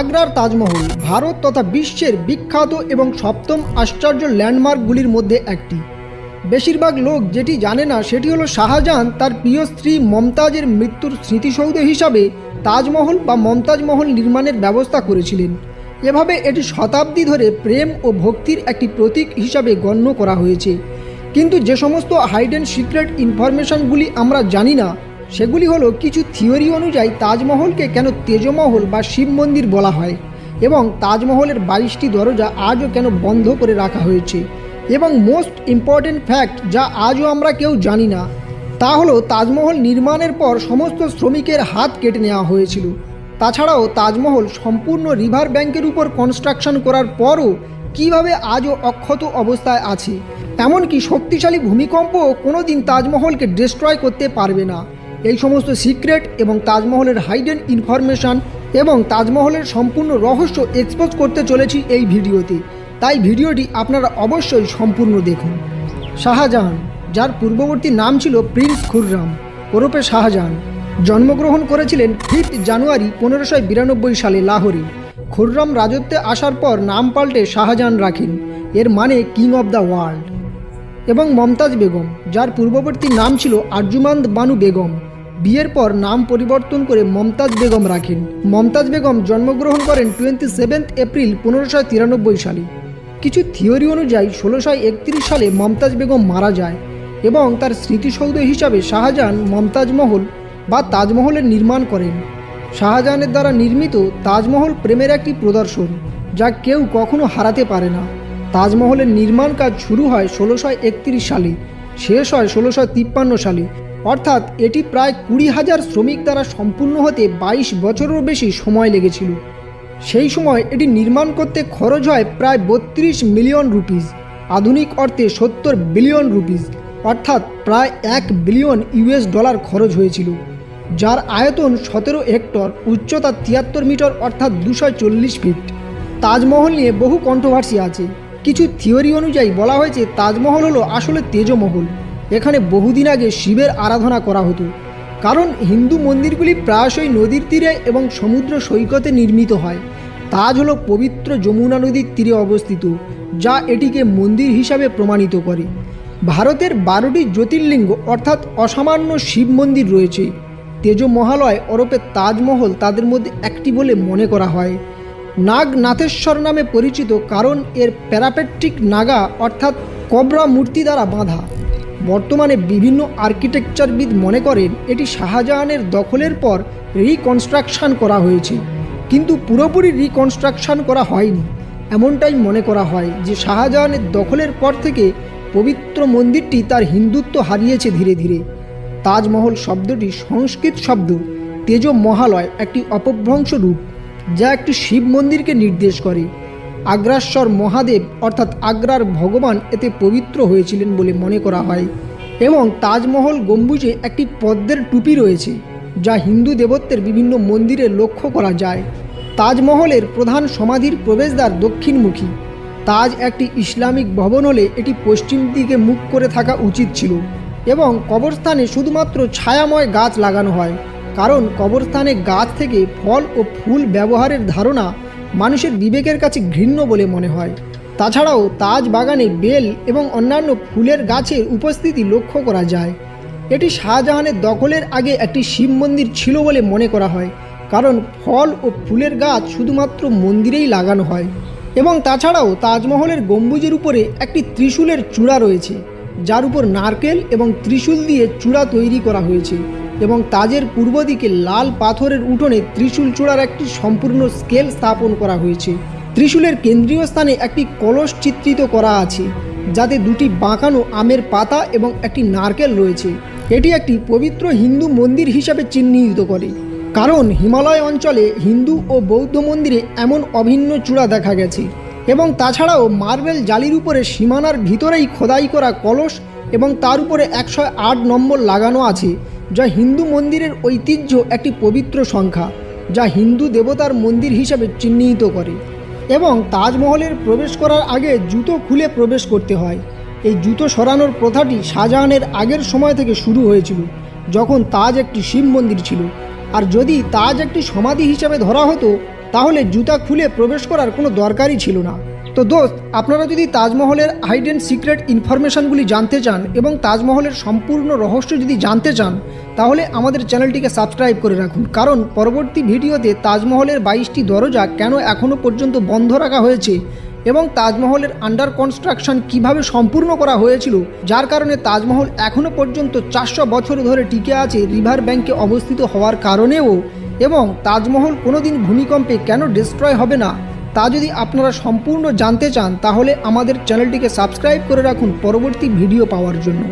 আগ্রার তাজমহল ভারত তথা বিশ্বের বিখ্যাত এবং সপ্তম আশ্চর্য ল্যান্ডমার্কগুলির মধ্যে একটি। বেশিরভাগ লোক যেটি জানে না সেটি হলো শাহজাহান তার প্রিয় স্ত্রী মমতাজের মৃত্যুর স্মৃতিসৌধ হিসাবে তাজমহল বা মমতাজ মহল নির্মাণের ব্যবস্থা করেছিলেন। এভাবে এটি শতাব্দী ধরে প্রেম ও ভক্তির একটি প্রতীক হিসাবে গণ্য করা হয়েছে। কিন্তু যে সমস্ত হাইডেন সিক্রেট ইনফরমেশনগুলি আমরা জানি না সেগুলি হলো কিছু থিওরি অনুযায়ী তাজমহলকে কেন তেজমহল বা শিব মন্দির বলা হয়, এবং তাজমহলের 22টি দরজা আজও কেন বন্ধ করে রাখা হয়েছে, এবং মোস্ট ইম্পর্টেন্ট ফ্যাক্ট যা আজও আমরা কেউ জানি না তা হলো তাজমহল নির্মাণের পর সমস্ত শ্রমিকের হাত কেটে নেওয়া হয়েছিল। তাছাড়াও তাজমহল সম্পূর্ণ রিভার ব্যাংকের উপর কনস্ট্রাকশন করার পরও কিভাবে আজও অক্ষত অবস্থায় আছে, এমনকি শক্তিশালী ভূমিকম্পও কোনোদিন তাজমহলকে ডিস্ট্রয় করতে পারবে না। এই সমস্ত সিক্রেট এবং তাজমহলের হাইডেন ইনফরমেশন এবং তাজমহলের সম্পূর্ণ রহস্য এক্সপোজ করতে চলেছি এই ভিডিওতে, তাই ভিডিওটি আপনারা অবশ্যই সম্পূর্ণ দেখুন। শাহজাহান, যার পূর্ববর্তী নাম ছিল প্রিন্স খুররাম ওরফে শাহজাহান, জন্মগ্রহণ করেছিলেন 5 জানুয়ারি 1592 সালে লাহোরে। খুররাম রাজত্বে আসার পর নাম পাল্টে শাহজাহান রাখেন, এর মানে কিং অব দ্য ওয়ার্ল্ড। এবং মমতাজ বেগম, যার পূর্ববর্তী নাম ছিল আরজুমান্দ বানু বেগম, বিয়ের পর নাম পরিবর্তন করে মমতাজ বেগম রাখেন। মমতাজ বেগম জন্মগ্রহণ করেন 27 এপ্রিল 1593 সালে। কিছু থিওরি অনুযায়ী 1631 সালে মমতাজ বেগম মারা যায় এবং তার স্মৃতিসৌধ হিসাবে শাহজাহান মমতাজ মহল বা তাজমহলের নির্মাণ করেন। শাহজাহানের দ্বারা নির্মিত তাজমহল প্রেমের একটি প্রদর্শন যা কেউ কখনো হারাতে পারে না। তাজমহলের নির্মাণ কাজ শুরু হয় 1631 সালে, শেষ হয় 1653 সালে, অর্থাৎ এটি প্রায় 20,000 শ্রমিক দ্বারা সম্পূর্ণ হতে 22 বছরেরও বেশি সময় লেগেছিল। সেই সময় এটি নির্মাণ করতে খরচ হয় প্রায় 32 মিলিয়ন রুপিস, আধুনিক অর্থে 70 বিলিয়ন রুপিস, অর্থাৎ প্রায় $1 বিলিয়ন খরচ হয়েছিল, যার আয়তন 17 হেক্টর, উচ্চতা 73 মিটার অর্থাৎ 240 ফিট। তাজমহল নিয়ে বহু কন্ট্রোভার্সি আছে। কিছু থিওরি অনুযায়ী বলা হয়েছে তাজমহল হলো আসলে তেজমহল। এখানে বহুদিন আগে শিবের আরাধনা করা হতো, কারণ হিন্দু মন্দিরগুলি প্রায়শই নদীর তীরে এবং সমুদ্র সৈকতে নির্মিত হয়। তাজ হলো পবিত্র যমুনা নদীর তীরে অবস্থিত, যা এটিকে মন্দির হিসাবে প্রমাণিত করে। ভারতের 12টি জ্যোতির্লিঙ্গ অর্থাৎ অসামান্য শিব মন্দির রয়েছে। তেজ মহালয় ওরফে তাজমহল তাদের মধ্যে একটি বলে মনে করা হয়। নাগনাথেশ্বর নামে পরিচিত কারণ এর প্যারাপেট্রিক নাগা অর্থাৎ কবরা মূর্তি দ্বারা বাঁধা। বর্তমানে বিভিন্ন আর্কিটেকচারবিদ মনে করেন এটি শাহজাহানের দখলের পর রিকনস্ট্রাকশন করা হয়েছে, কিন্তু পুরোপুরি রিকনস্ট্রাকশন করা হয়নি। এমনটাই মনে করা হয় যে শাহজাহানের দখলের পর থেকে পবিত্র মন্দিরটি তার হিন্দুত্ব হারিয়েছে ধীরে ধীরে। তাজমহল শব্দটি সংস্কৃত শব্দ তেজ মহালয়, একটি অপভ্রংশ রূপ যা একটি শিব মন্দিরকে নির্দেশ করে। আগ্রাশ্বর মহাদেব অর্থাৎ আগ্রার ভগবান এতে পবিত্র হয়েছিলেন বলে মনে করা হয়। এবং তাজমহল গম্বুজে একটি পদ্মের টুপি রয়েছে যা হিন্দু দেবত্বের বিভিন্ন মন্দিরে লক্ষ্য করা যায়। তাজমহলের প্রধান সমাধির প্রবেশদ্বার দক্ষিণমুখী। তাজ একটি ইসলামিক ভবন হলে এটি পশ্চিম দিকে মুখ করে থাকা উচিত ছিল, এবং কবরস্থানে শুধুমাত্র ছায়াময় গাছ লাগানো হয়, কারণ কবরস্থানে গাছ থেকে ফল ও ফুল ব্যবহারের ধারণা মানুষের বিবেকের কাছে ঘৃণ্য বলে মনে হয়। তাছাড়াও তাজ বাগানে বেল এবং অন্যান্য ফুলের গাছের উপস্থিতি লক্ষ্য করা যায়। এটি শাহজাহানের দখলের আগে একটি শিব মন্দির ছিল বলে মনে করা হয়, কারণ ফল ও ফুলের গাছ শুধুমাত্র মন্দিরেই লাগানো হয়। এবং তাছাড়াও তাজমহলের গম্বুজের উপরে একটি ত্রিশূলের চূড়া রয়েছে, যার উপর নারকেল এবং ত্রিশূল দিয়ে চূড়া তৈরি করা হয়েছে, এবং তাজের পূর্ব দিকে লাল পাথরের উঠোনে ত্রিশূল চূড়ার একটি সম্পূর্ণ স্কেল স্থাপন করা হয়েছে। ত্রিশূলের কেন্দ্রীয় স্থানে একটি কলস চিত্রিত করা আছে, যাতে দুটি বাঁকানো আমের পাতা এবং একটি নারকেল রয়েছে। এটি একটি পবিত্র হিন্দু মন্দির হিসাবে চিহ্নিত করে, কারণ হিমালয় অঞ্চলে হিন্দু ও বৌদ্ধ মন্দিরে এমন অভিন্ন চূড়া দেখা গেছে। এবং তাছাড়াও মার্বেল জালির উপরে সীমানার ভিতরেই খোদাই করা কলস এবং তার উপরে 108 নম্বর লাগানো আছে, যা হিন্দু মন্দিরের ঐতিহ্য একটি পবিত্র সংখ্যা, যা হিন্দু দেবতার মন্দির হিসাবে চিহ্নিত করে। এবং তাজমহলের প্রবেশ করার আগে জুতো খুলে প্রবেশ করতে হয়। এই জুতো সরানোর প্রথাটি শাহজাহানের আগের সময় থেকে শুরু হয়েছিল, যখন তাজ একটি শিব মন্দির ছিল। আর যদি তাজ একটি সমাধি হিসাবে ধরা হতো তাহলে জুতা খুলে প্রবেশ করার কোনো দরকারই ছিল না। তো দোস্ত, আপনারা যদি তাজমহলের হাইডেন সিক্রেট ইনফরমেশনগুলি জানতে চান এবং তাজমহলের সম্পূর্ণ রহস্য যদি জানতে চান, তাহলে আমাদের চ্যানেলটিকে সাবস্ক্রাইব করে রাখুন, কারণ পরবর্তী ভিডিওতে তাজমহলের 22টি দরজা কেন এখনও পর্যন্ত বন্ধ রাখা হয়েছে এবং তাজমহলের আন্ডার কনস্ট্রাকশন কিভাবে সম্পূর্ণ করা হয়েছিল, যার কারণে তাজমহল এখনও পর্যন্ত 400 বছর ধরে টিকে আছে রিভার ব্যাঙ্কে অবস্থিত হওয়ার কারণেও, এবং তাজমহল কোনোদিন ভূমিকম্পে কেন ডিস্ট্রয় হবে না, তা যদি আপনারা সম্পূর্ণ জানতে চান, তাহলে আমাদের চ্যানেলটিকে সাবস্ক্রাইব করে রাখুন পরবর্তী ভিডিও পাওয়ার জন্য।